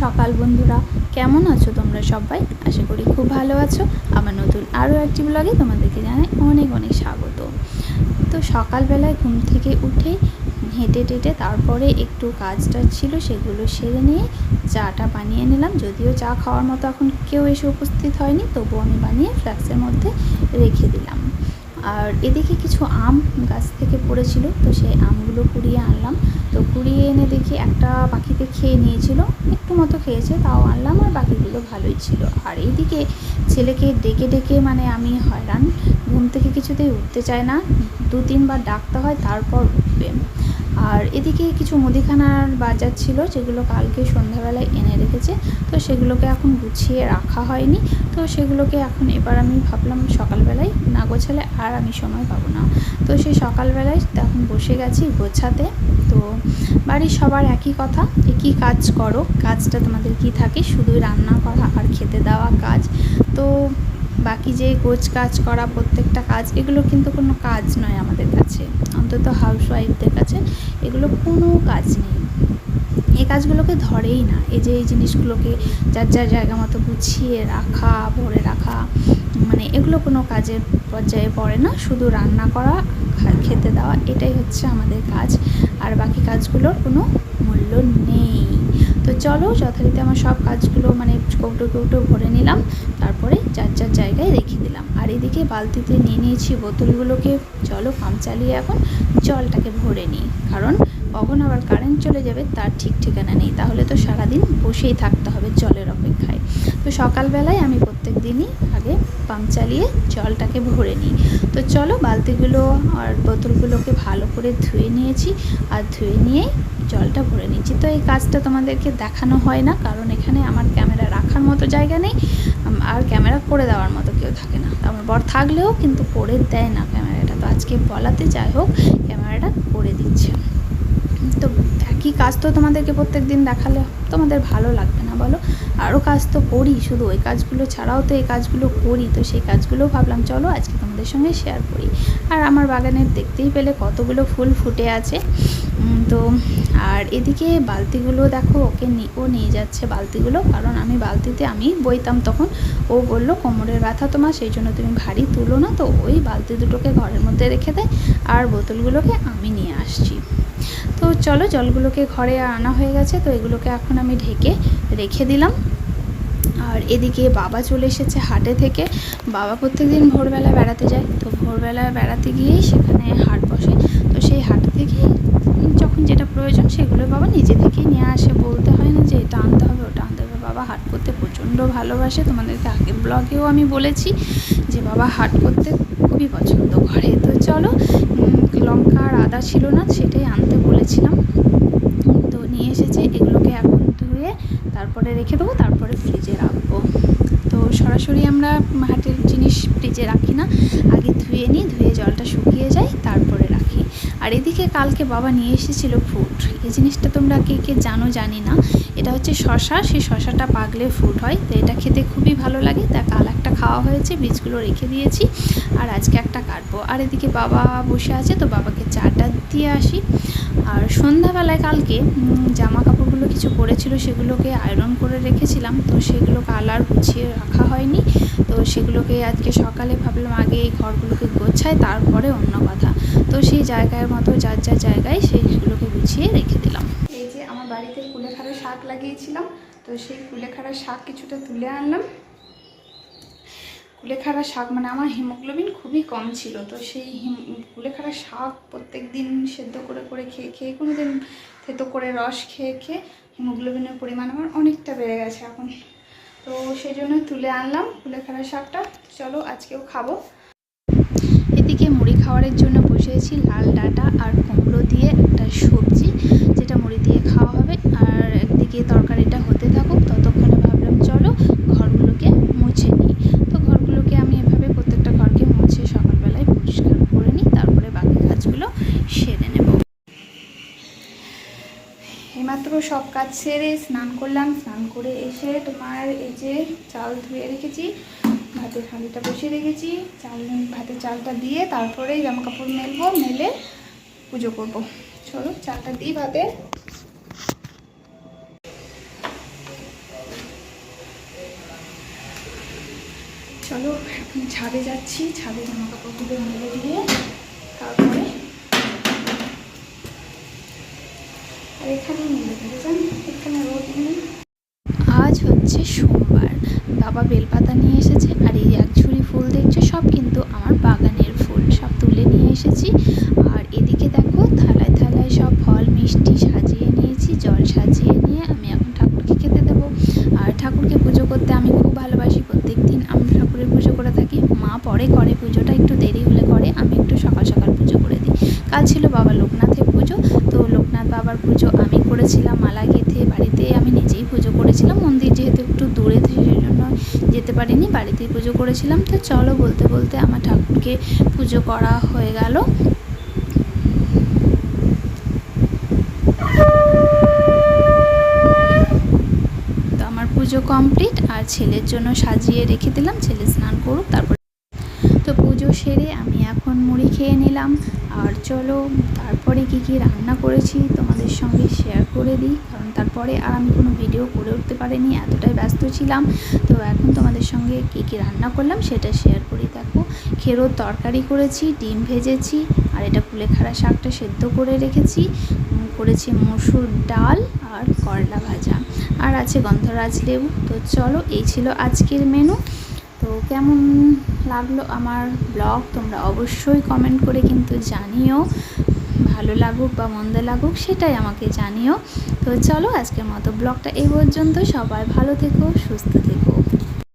সকাল বন্ধুরা, কেমন আছো তোমরা সবাই? আশা করি খুব ভালো আছো। আমার নতুন আরও একটি ব্লগে তোমাদেরকে জানাই অনেক অনেক স্বাগত। তো সকালবেলায় ঘুম থেকে উঠে হেঁটে টেটে তারপরে একটু কাজটা ছিল সেগুলো সেরে নিয়ে চাটা বানিয়ে নিলাম। যদিও চা খাওয়ার মতো এখন কেউ এসে উপস্থিত হয়নি, তবুও আমি বানিয়ে ফ্লাক্সের মধ্যে রেখে দিলাম। আর এদিকে কিছু আম গাছ থেকে পড়েছিল, তো সেই আমগুলো কুড়িয়ে আনলাম। তো কুড়িয়ে এনে দেখি একটা পাখিতে খেয়ে নিয়েছিল, একটু মতো খেয়েছে, তাও আনলাম, আর বাকিগুলো ভালোই ছিল। আর এইদিকে ছেলেকে ডেকে ডেকে আমি হয়রান, ঘুম থেকে কিছুতেই উঠতে চায় না, 2-3 বার ডাকতে হয় তারপর উঠবে। আর এদিকে কিছু মুদিখানার বাজার ছিল যেগুলো কালকে সন্ধ্যাবেলায় এনে রেখেছে, তো সেগুলোকে এখন গুছিয়ে রাখা হয়নি। তো সেগুলোকে এখন এবার আমি ভাবলাম সকালবেলায় না গোছালে আর আমি সময় পাবো না, তো সেই সকালবেলায় এখন বসে গেছি গোছাতে। তো বাড়ির সবার একই কথা, একই কাজ করো, কাজটা তোমাদের কি থাকে? শুধুই রান্না করা আর খেতে দেওয়া কাজ। তো বাকি যে গোছ কাজ করা প্রত্যেকটা কাজ, এগুলো কিন্তু কোনো কাজ নয় আমাদের কাছে, অন্তত হাউসওয়াইফদের কাছে এগুলো কোনো কাজ নেই। এই কাজগুলোকে ধরেই না, এই যে এই জিনিসগুলোকে যার যার জায়গা মতো গুছিয়ে রাখা, ভরে রাখা, এগুলো কোনো কাজের পর্যায়ে পড়ে না। শুধু রান্না করা, খেতে দেওয়া, এটাই হচ্ছে আমাদের কাজ, আর বাকি কাজগুলোর কোনো মূল্য নেই। তো চলো যথারীতি আমার সব কাজগুলো কৌটো কৌটো ভরে নিলাম, তারপরে যার যার জায়গায় রেখে দিলাম। আর এদিকে বালতিতে নিয়ে নিয়েছি বোতলগুলোকে। চলো পাম্প চালিয়ে এখন জলটাকে ভরে নিই, কারণ কখন আবার কারেন্ট চলে যাবে তার ঠিক ঠিকানা নেই, তাহলে তো সারাদিন বসেই থাকতে হবে জলের অপেক্ষায়। তো সকালবেলায় আমি প্রত্যেক দিনই আগে পাম্প চালিয়ে জলটাকে ভরে নিই। তো চলো বালতিগুলো আর বোতলগুলোকে ভালো করে ধুয়ে নিয়েছি, আর ধুয়ে নিয়ে জলটা ভরে নিচ্ছি। তো এই কাজটা তোমাদেরকে দেখানো হয় না, কারণ এখানে আমার ক্যামেরা রাখার মতো জায়গা নেই, আর ক্যামেরা করে দেওয়ার মতো কেউ থাকে না। আমার বর থাকলেও কিন্তু করে দেয় না ক্যামেরাটা, তো আজকে বলাতে যাই হোক ক্যামেরাটা করে দিচ্ছে। তো একই কাজ তো তোমাদেরকে প্রত্যেক দিন দেখালে তোমাদের ভালো লাগবে না বলো? আরও কাজ তো করি, শুধু ওই কাজগুলো ছাড়াও তো এই কাজগুলো করি, তো সেই কাজগুলো ভাবলাম চলো আজকে তোমাদের সঙ্গে শেয়ার করি। আর আমার বাগানের দেখতেই পেলে কতগুলো ফুল ফুটে আছে। তো আর এদিকে বালতিগুলো দেখো, ও নিয়ে যাচ্ছে বালতিগুলো, কারণ আমি বালতিতে আমি বইতাম তখন, ও বললো কোমরের ব্যথা তোমার, সেই জন্য তুমি ভারী তুলো না, তো ওই বালতি দুটোকে ঘরের মধ্যে রেখে দেয়, আর বোতলগুলোকে আমি নিয়ে আসছি। তো চলো জলগুলোকে ঘরে আনা হয়ে গেছে, তো এগুলোকে এখন আমি ঢেকে রেখে দিলাম। আর এদিকে বাবা চলে এসেছে হাটে থেকে। বাবা প্রত্যেকদিন ভোরবেলা বেড়াতে যায়, তো ভোরবেলা বেড়াতে গিয়েই সেখানে হাট বসে, তো সেই হাট থেকে যখন যেটা প্রয়োজন সেগুলো বাবা নিজে থেকেই নিয়ে আসে, বলতে হয় না যে এটা আনতে হবে ওটা আনতে হবে। বাবা হাট করতে প্রচণ্ড ভালোবাসে, তোমাদেরকে আগের ব্লগেও আমি বলেছি যে বাবা হাট করতে খুবই পছন্দ করে। তো চলো লঙ্কা আর আদা ছিল না, সেটাই আনতে বলেছিলাম, তো নিয়ে এসেছে। এগুলোকে এখন ধুয়ে তারপরে রেখে দেবো, তারপরে ফ্রিজে রাখবো। তো সরাসরি আমরা হাটের জিনিস ফ্রিজে রাখি না, আগে ধুয়ে নিই, ধুয়ে জলটা শুকিয়ে যায় তারপরে রাখি। আর এদিকে কালকে বাবা নিয়ে এসেছিলো ফ্রুট, এই জিনিসটা তোমরা কে কে জানো জানি না, এটা হচ্ছে শশা। সেই শশাটা পাকলে ফ্রুট হয়, তো এটা খেতে খুবই ভালো লাগে। তা কাল একটা খাওয়া হয়েছে, বীজগুলো রেখে দিয়েছি, আর আজকে একটা কাটবো। আর এদিকে বাবা বসে আছে, তো বাবাকে চাটা দিয়ে আসি। আর সন্ধ্যাবেলায় কালকে জামা কাপড়গুলো কিছু পরেছিল, সেগুলোকে আয়রন করে রেখেছিলাম, তো সেগুলো কালার গুছিয়ে রাখা হয়নি, তো সেগুলোকে আজকে সকালে ভাবলাম আগে এই ঘরগুলোকে গোছায় তারপরে অন্য কথা। তো সেই জায়গার মতো যার যার জায়গায় সেইগুলোকে গুছিয়ে রেখে দিলাম। এই যে আমার বাড়িতে কুলেখাড়া শাক লাগিয়েছিলাম, তো সেই কুলেখাড়া শাক কিছুটা তুলে আনলাম। কুলেখাড়া শাক আমার হিমোগ্লোবিন খুবই কম ছিল, তো সেই কুলেখাড়া শাক প্রত্যেক দিন সেদ্ধ করে করে খেয়ে খেয়ে, কোনো দিন থেতো করে রস খেয়ে খেয়ে হিমোগ্লোবিনের পরিমাণ আমার অনেকটা বেড়ে গেছে এখন, তো সেই জন্য তুলে আনলাম কুলেখাড়া শাকটা। চলো আজকেও খাবো। এদিকে মুড়ি খাওয়ারের জন্য বসিয়েছি লাল ডাঁটা আর কুমড়ো দিয়ে একটা সবজি, যেটা মুড়ি দিয়ে খাওয়া হবে। আর একদিকে তরকারিটা হতে থাকুক, ততক্ষণে ভাবলাম চলো ঘরগুলোকে মুছে নিই। তো ঘরগুলোকে আমি এভাবে প্রত্যেকটা ঘরকে মুছে সকালবেলায় পরিষ্কার করে নিই, তারপরে বাকি কাজগুলো সেরে নেব। এইমাত্র সব কাজ সেরে স্নান করলাম, স্নান করে এসে তোমার এই যে চাল ধুয়ে রেখেছি, ভাতের হাঁড়িটা বসিয়ে রেখেছি, ভাতের চালটা দিয়ে তারপরে জামা কাপড় মেলবো, মেলে পুজো করব। চলো চালটা দিই ভাতে। চলো এখন ছাদে যাচ্ছি, ছাদে জামা কাপড়গুলো মেলে দিয়ে তারপরে আর এখানেই মেলে দেবে, জান এখানে রোদ নেই। আজ হচ্ছে সোমবার, বাবা বেলপাতা নিয়ে এসেছে, আর এই এক ঝুড়ি ফুল দেখছো সব কিন্তু আমার বাগানের ফুল, সব তুলে নিয়ে এসেছি। আর এদিকে দেখো থালায় থালায় সব ফল মিষ্টি সাজিয়ে নিয়েছি, জল সাজিয়ে নিয়ে আমি এখন ঠাকুরকে খেতে দেবো। আর ঠাকুরকে পুজো করতে আমি খুব ভালোবাসি, প্রত্যেক দিন আমি ঠাকুরের পুজো করে থাকি। মা পরে করে পুজোটা, একটু দেরি হলে করে, আমি একটু সকাল সকাল পুজো করে দিই। কাল ছিল বাবা লোকনাথের পুজো, তো লোকনাথ বাবার পুজো আমি করেছিলাম, মালা গেঁথে বাড়িতে আমি নিজেই পুজো করেছিলাম। মন্দির যেহেতু একটু দূরে সেই জন্য যেতে পারিনি, বাড়িতেই পুজো করেছিলাম। তো চলো বলতে বলতে আমার ঠাকুরকে পুজো করা হয়ে গেল। তো আমার পুজো কমপ্লিট, আর ছেলের জন্য সাজিয়ে রেখে দিলাম, ছেলে স্নান করুক তারপর। তো পুজো সেরে আমি এখন মুড়ি খেয়ে নিলাম। আর চলো তারপরে কি রান্না করেছি তোমাদের সঙ্গে শেয়ার করে দিই, কারণ তারপরে আর আমি কোনো ভিডিও করে উঠতে পারিনি, এতটাই ব্যস্ত ছিলাম। তো এখন তোমাদের সঙ্গে কি রান্না করলাম সেটা শেয়ার করি। দেখো খেরোর তরকারি করেছি, ডিম ভেজেছি, আর এটা কুলেখাড়া শাকটা সেদ্ধ করে রেখেছি, করেছি মসুর ডাল আর করলা ভাজা, আর আছে গন্ধরাজ লেবু। তো চলো এই ছিল আজকের মেনু। তো কেমন লাগলো আমার ব্লগ তোমরা অবশ্যই কমেন্ট করে কিন্তু জানিও, ভালো লাগুক বা মন্দ লাগুক সেটাই আমাকে জানিও। তো চলো আজকের মতো ব্লগটা এই পর্যন্ত, সবাই ভালো থেকো, সুস্থ থেকো।